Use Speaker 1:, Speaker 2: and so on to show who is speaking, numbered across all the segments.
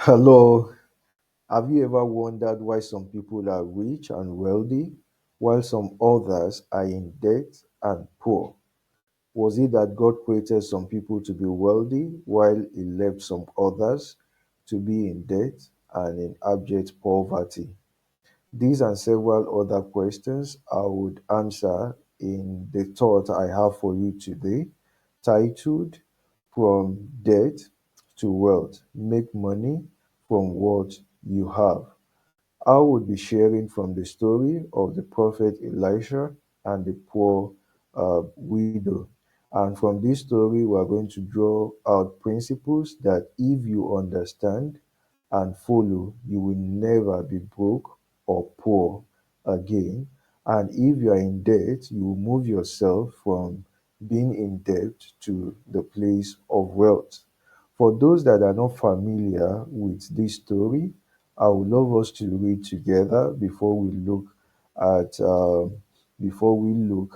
Speaker 1: Hello, have you ever wondered why some people are rich and wealthy while some others are in debt and poor? Was it that God created some people to be wealthy while He left some others to be in debt and in abject poverty? These and several other questions I would answer in the thought I have for you today, titled From Debt to Wealth Make Money from What You Have. I would be sharing from the story of the prophet Elisha and the poor widow. And from this story, we are going to draw out principles that if you understand and follow, you will never be broke or poor again. And if you are in debt, you will move yourself from being in debt to the place of wealth. For those that are not familiar with this story, I would love us to read together at before we look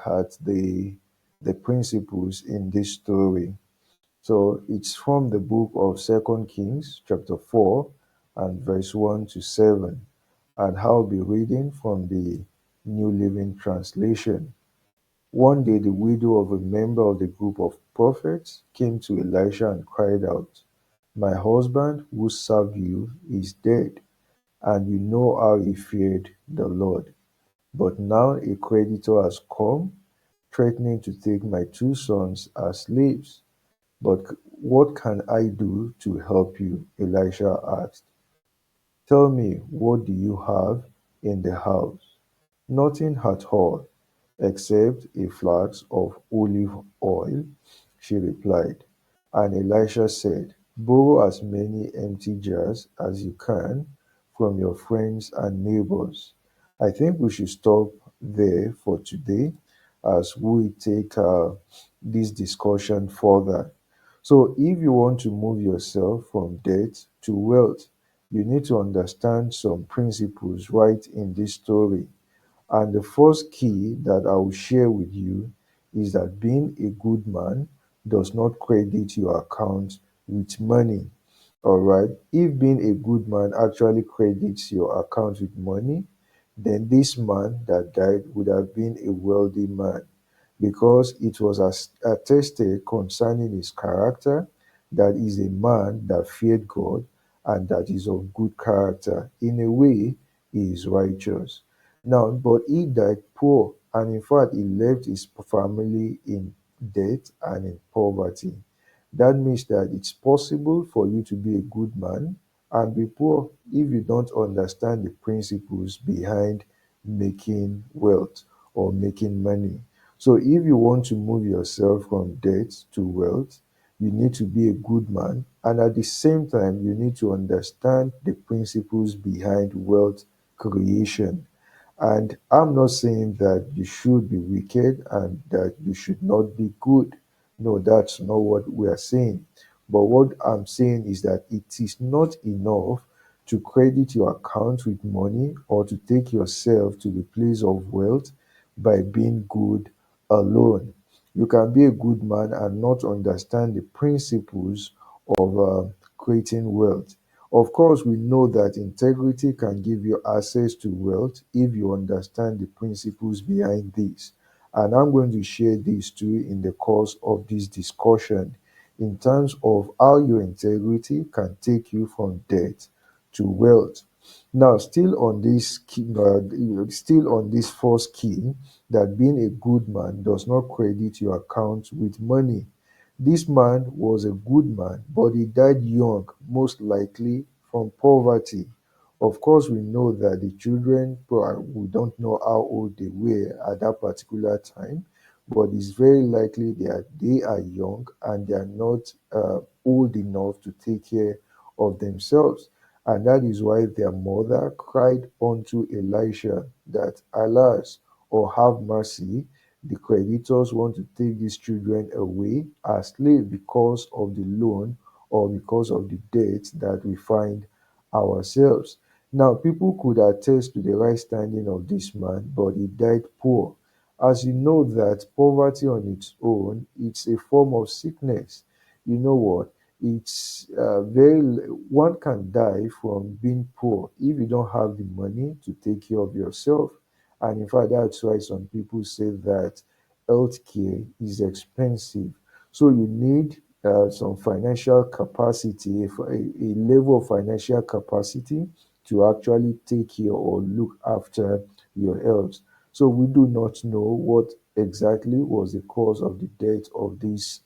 Speaker 1: at the principles in this story. So it's from the book of Second Kings, chapter 4, and verse 1 to 7. And I'll be reading from the New Living Translation. One day, the widow of a member of the group of prophets came to Elisha and cried out, "My husband, who served you, is dead, and you know how he feared the Lord. But now a creditor has come, threatening to take my two sons as slaves. But what can I do to help you?" Elisha asked. "Tell me, what do you have in the house?" "Nothing at all, except a flask of olive oil," she replied. And Elisha said, "Borrow as many empty jars as you can from your friends and neighbors." I think we should stop there for today as we take this discussion further. So, if you want to move yourself from debt to wealth, you need to understand some principles right in this story. And the first key that I will share with you is that being a good man does not credit your account with money. All right. If being a good man actually credits your account with money, then this man that died would have been a wealthy man because it was attested concerning his character that is a man that feared God and that is of good character. In a way, he is righteous. Now, but he died poor, and in fact, he left his family in debt and in poverty. That means that it's possible for you to be a good man and be poor if you don't understand the principles behind making wealth or making money. So, if you want to move yourself from debt to wealth, you need to be a good man, and at the same time, you need to understand the principles behind wealth creation. And I'm not saying that you should be wicked and that you should not be good. No, that's not what we are saying. But what I'm saying is that it is not enough to credit your account with money or to take yourself to the place of wealth by being good alone. You can be a good man and not understand the principles of creating wealth. Of course, we know that integrity can give you access to wealth if you understand the principles behind this. And I'm going to share these too in the course of this discussion in terms of how your integrity can take you from debt to wealth. Now, still on this first key, that being a good man does not credit your account with money. This man was a good man, but he died young, most likely from poverty. Of course, we know that the children, we don't know how old they were at that particular time, but it's very likely that they are young and they are not old enough to take care of themselves. And that is why their mother cried unto Elisha that, "Alas, or have mercy, the creditors want to take these children away as slaves because of the loan or because of the debt that we find ourselves." Now, people could attest to the right standing of this man, but he died poor. As you know that poverty on its own, it's a form of sickness. You know what? It's one can die from being poor if you don't have the money to take care of yourself. And in fact, that's why some people say that healthcare is expensive. So you need some financial capacity, a level of financial capacity to actually take care or look after your health. So we do not know what exactly was the cause of the death of this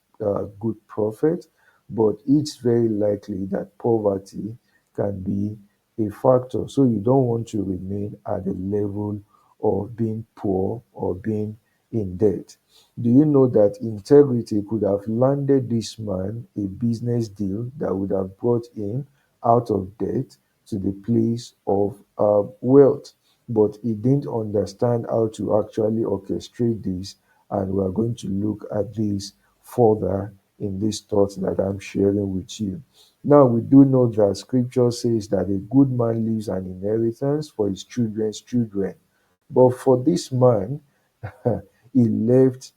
Speaker 1: good prophet, but it's very likely that poverty can be a factor. So you don't want to remain at the level of being poor or being in debt. Do you know that integrity could have landed this man a business deal that would have brought him out of debt to the place of wealth? But he didn't understand how to actually orchestrate this, and we are going to look at this further in these thoughts that I'm sharing with you. Now, we do know that scripture says that a good man leaves an inheritance for his children's children. But for this man, he left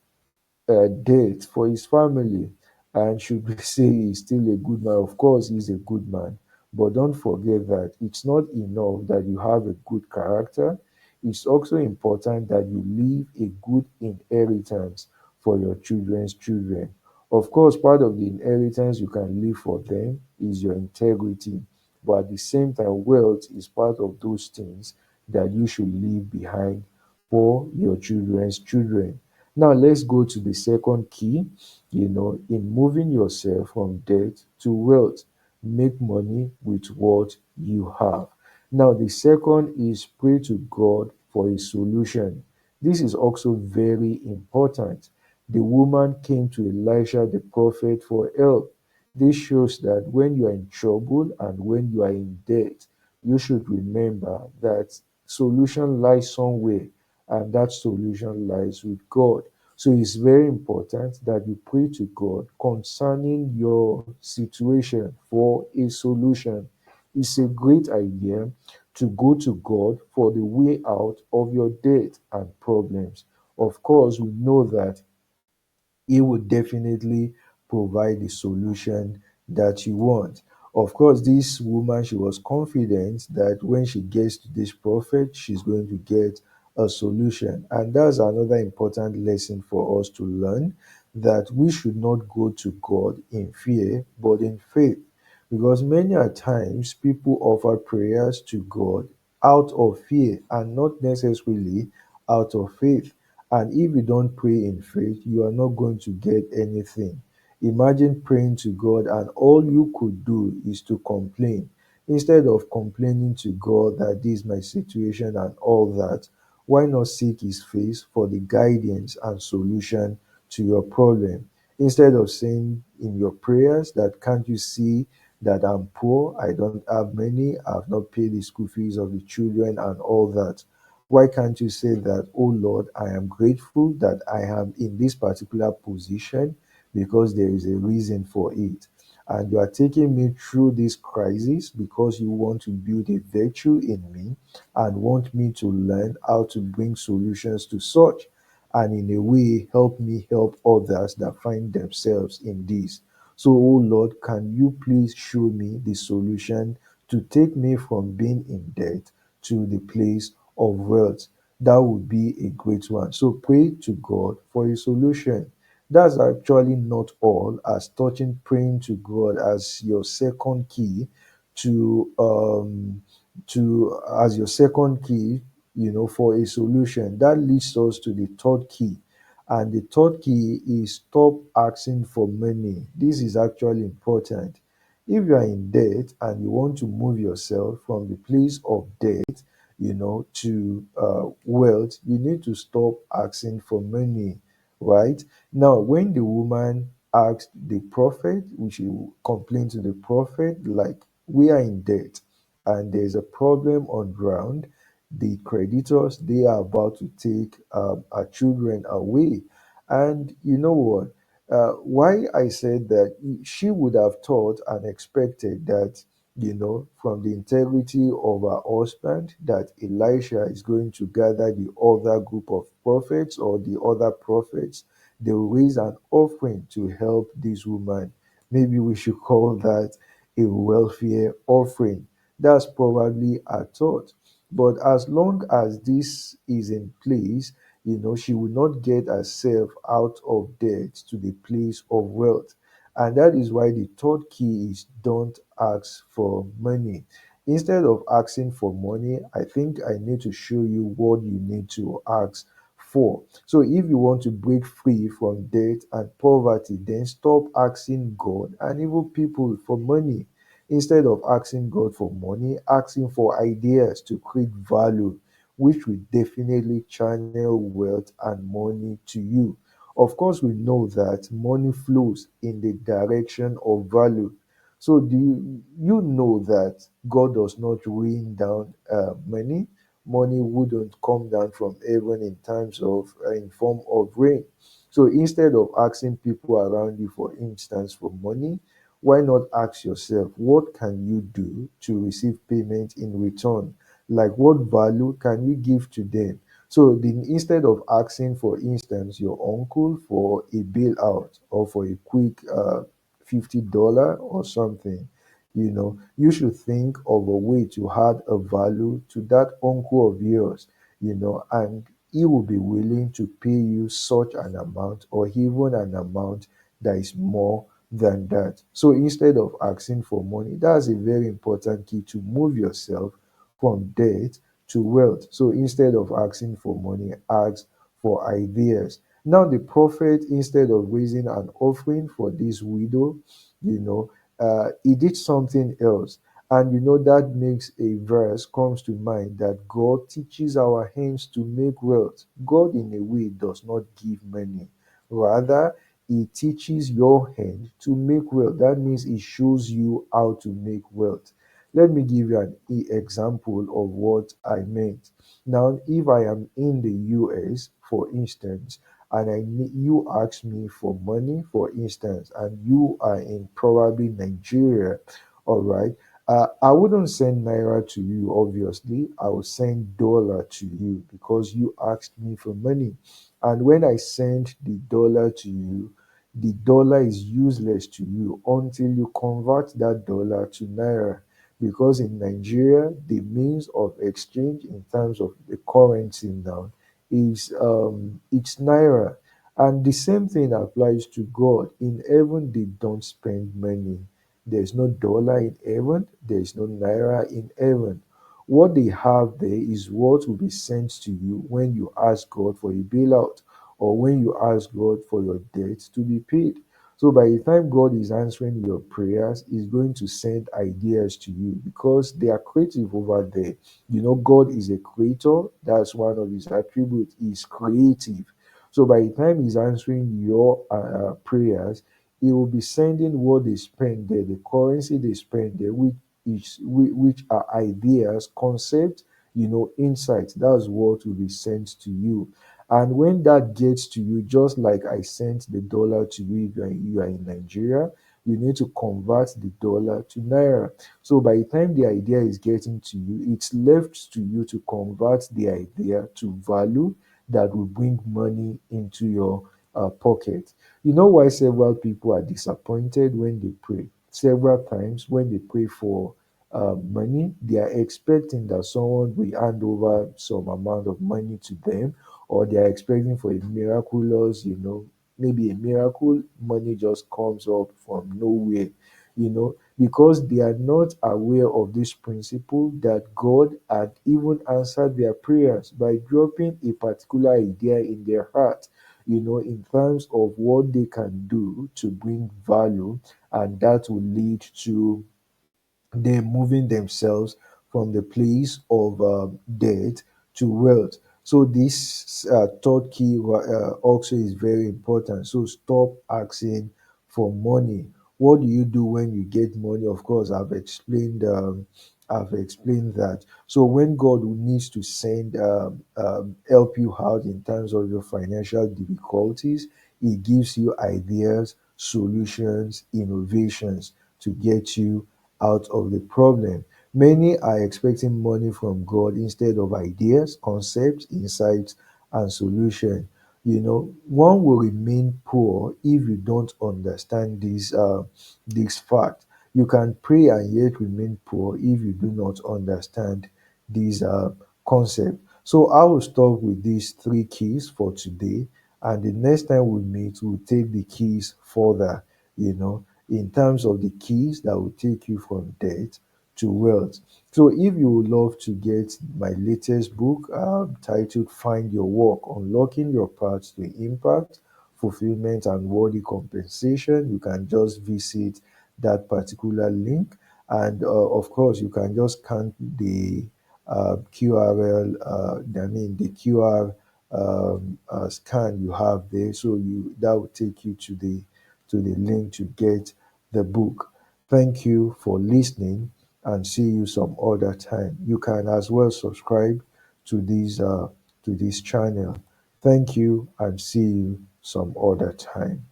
Speaker 1: debt for his family. And should we say he's still a good man? Of course, he's a good man. But don't forget that it's not enough that you have a good character. It's also important that you leave a good inheritance for your children's children. Of course, part of the inheritance you can leave for them is your integrity. But at the same time, wealth is part of those things that you should leave behind for your children's children. Now let's go to the second key, in moving yourself from debt to wealth. Make money with what you have. Now the second is pray to God for a solution. This is also very important. The woman came to Elisha the prophet for help. This shows that when you are in trouble and when you are in debt, you should remember that solution lies somewhere, and that solution lies with God. So it's very important that you pray to God concerning your situation for a solution. It's a great idea to go to God for the way out of your debt and problems. Of course, we know that he would definitely provide the solution that you want. Of course, this woman, she was confident that when she gets to this prophet, she's going to get a solution. And that's another important lesson for us to learn, that we should not go to God in fear, but in faith. Because many a times people offer prayers to God out of fear and not necessarily out of faith. And if you don't pray in faith, you are not going to get anything. Imagine praying to God and all you could do is to complain. Instead of complaining to God that this is my situation and all that, why not seek His face for the guidance and solution to your problem? Instead of saying in your prayers that, can't you see that I'm poor, I don't have money, I've not paid the school fees of the children and all that. Why can't you say that, oh Lord, I am grateful that I am in this particular position because there is a reason for it. And you are taking me through this crisis because you want to build a virtue in me and want me to learn how to bring solutions to such. And in a way, help me help others that find themselves in this. So, oh Lord, can you please show me the solution to take me from being in debt to the place of wealth? That would be a great one. So, pray to God for a solution. That's actually not all, as touching praying to God as your second key to as your second key, for a solution. That leads us to the third key. And the third key is stop asking for money. This is actually important. If you are in debt and you want to move yourself from the place of debt, to wealth, you need to stop asking for money, right? Now, when the woman asked the prophet, which she complained to the prophet, like, we are in debt and there's a problem on ground, the creditors, they are about to take our children away. And you know what? Why I said that, she would have thought and expected that, from the integrity of her husband, that Elisha is going to gather the other group of prophets or the other prophets. They will raise an offering to help this woman Maybe we should call that a welfare offering. That's probably a thought. But as long as this is in place, she will not get herself out of debt to the place of wealth. And that is why the third key is don't ask for money. Instead of asking for money, I think I need to show you what you need to ask for. So if you want to break free from debt and poverty, then stop asking God and even people for money. Instead of asking God for money, asking for ideas to create value, which will definitely channel wealth and money to you. Of course, we know that money flows in the direction of value. So do you know that God does not rain down money? Money wouldn't come down from heaven in times of in form of rain. So instead of asking people around you, for instance, for money, why not ask yourself, what can you do to receive payment in return? Like what value can you give to them? So then instead of asking, for instance, your uncle for a bailout or for a quick $50 or something, you should think of a way to add a value to that uncle of yours, and he will be willing to pay you such an amount or even an amount that is more than that. So instead of asking for money, that's a very important key to move yourself from debt to wealth. So instead of asking for money, ask for ideas. Now, the prophet, instead of raising an offering for this widow, he did something else. And that makes a verse comes to mind that God teaches our hands to make wealth. God, in a way, does not give money. Rather, he teaches your hand to make wealth. That means he shows you how to make wealth. Let me give you an example of what I meant. Now, if I am in the US, for instance, and you ask me for money, for instance, and you are in probably Nigeria, all right, I wouldn't send naira to you, obviously. I will send dollar to you because you asked me for money. And when I send the dollar to you, the dollar is useless to you until you convert that dollar to naira, because in Nigeria, the means of exchange in terms of the currency now is it's naira. And the same thing applies to God. In heaven, they don't spend money. There's no dollar in heaven, there's no naira in heaven. What they have there is what will be sent to you when you ask God for a bailout or when you ask God for your debt to be paid. So by the time God is answering your prayers, He's going to send ideas to you because they are creative over there. God is a creator. That's one of His attributes. He's creative. So by the time He's answering your prayers, He will be sending what they spend there, the currency they spend there, which are ideas, concepts, insights. That's what will be sent to you. And when that gets to you, just like I sent the dollar to you if you are in Nigeria, you need to convert the dollar to naira. So by the time the idea is getting to you, it's left to you to convert the idea to value that will bring money into your pocket. You know why several people are disappointed when they pray? Several times when they pray for money, they are expecting that someone will hand over some amount of money to them, or they are expecting for a miraculous, maybe a miracle, money just comes up from nowhere, because they are not aware of this principle that God had even answered their prayers by dropping a particular idea in their heart, in terms of what they can do to bring value, and that will lead to them moving themselves from the place of debt to wealth. So this third key also is very important. So stop asking for money. What do you do when you get money? Of course, I've explained that. So when God needs to send help you out in terms of your financial difficulties, He gives you ideas, solutions, innovations to get you out of the problem. Many are expecting money from God instead of ideas, concepts, insights, and solution. One will remain poor if you don't understand this fact. You can pray and yet remain poor if you do not understand this concept. So I will stop with these three keys for today, and the next time we meet, we'll take the keys further. In terms of the keys that will take you from debt to wealth. So if you would love to get my latest book titled Find Your Work, Unlocking Your Path to Impact, Fulfillment and Worthy Compensation, you can just visit that particular link. And of course, you can just scan the QRL, the QR scan you have there. So that will take you to the link to get the book. Thank you for listening and see you some other time. You can as well subscribe to this channel. Thank you and see you some other time.